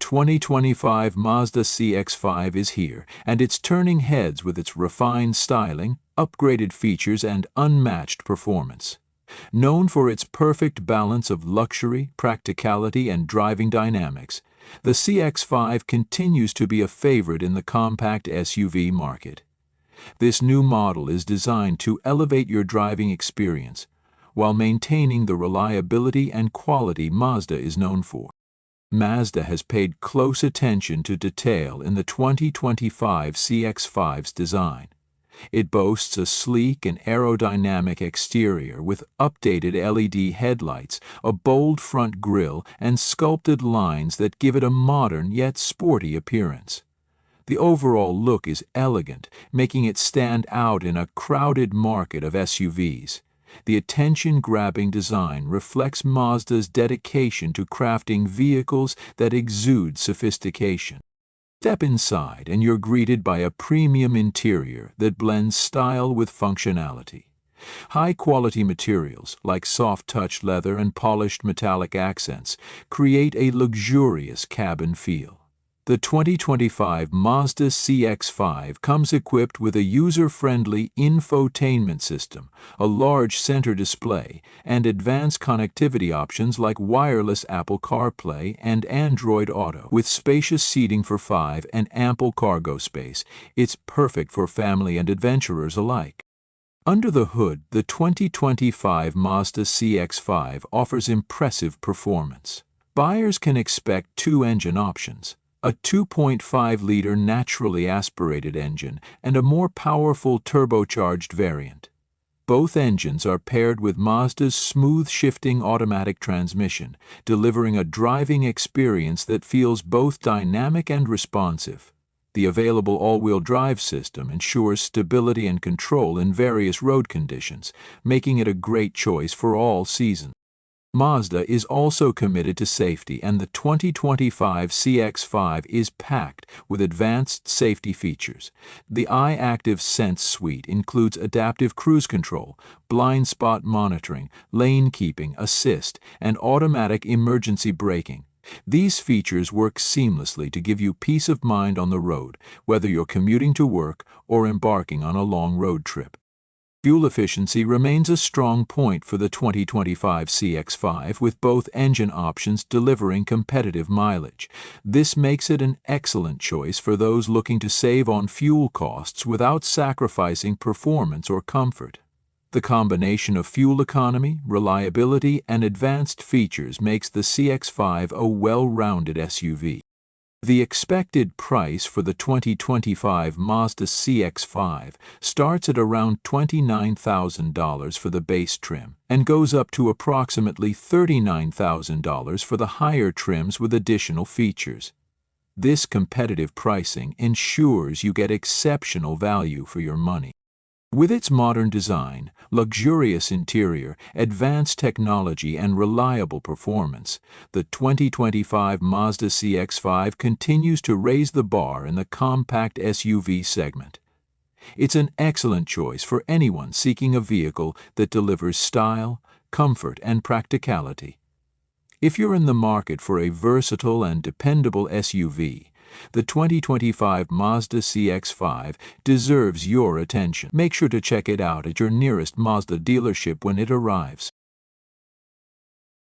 2025 Mazda CX-5 is here, and it's turning heads with its refined styling, upgraded features, and unmatched performance. Known for its perfect balance of luxury, practicality, and driving dynamics, the CX-5 continues to be a favorite in the compact SUV market. This new model is designed to elevate your driving experience while maintaining the reliability and quality Mazda is known for. Mazda has paid close attention to detail in the 2025 CX-5's design. It boasts a sleek and aerodynamic exterior with updated LED headlights, a bold front grille, and sculpted lines that give it a modern yet sporty appearance. The overall look is elegant, making it stand out in a crowded market of SUVs. The attention-grabbing design reflects Mazda's dedication to crafting vehicles that exude sophistication. Step inside and you're greeted by a premium interior that blends style with functionality. High-quality materials like soft-touch leather and polished metallic accents create a luxurious cabin feel. The 2025 Mazda CX-5 comes equipped with a user-friendly infotainment system, a large center display, and advanced connectivity options like wireless Apple CarPlay and Android Auto. With spacious seating for 5 and ample cargo space, it's perfect for family and adventurers alike. Under the hood, the 2025 Mazda CX-5 offers impressive performance. Buyers can expect two engine options: a 2.5-liter naturally aspirated engine and a more powerful turbocharged variant. Both engines are paired with Mazda's smooth-shifting automatic transmission, delivering a driving experience that feels both dynamic and responsive. The available all-wheel drive system ensures stability and control in various road conditions, making it a great choice for all seasons. Mazda is also committed to safety, and the 2025 CX-5 is packed with advanced safety features. The iActive Sense suite includes adaptive cruise control, blind spot monitoring, lane keeping assist, and automatic emergency braking. These features work seamlessly to give you peace of mind on the road, whether you're commuting to work or embarking on a long road trip. Fuel efficiency remains a strong point for the 2025 CX-5, with both engine options delivering competitive mileage. This makes it an excellent choice for those looking to save on fuel costs without sacrificing performance or comfort. The combination of fuel economy, reliability, and advanced features makes the CX-5 a well-rounded SUV. The expected price for the 2025 Mazda CX-5 starts at around $29,000 for the base trim and goes up to approximately $39,000 for the higher trims with additional features. This competitive pricing ensures you get exceptional value for your money. With its modern design, luxurious interior, advanced technology, and reliable performance, the 2025 Mazda CX-5 continues to raise the bar in the compact SUV segment. It's an excellent choice for anyone seeking a vehicle that delivers style, comfort, and practicality. If you're in the market for a versatile and dependable SUV, the 2025 Mazda CX-5 deserves your attention. Make sure to check it out at your nearest Mazda dealership when it arrives.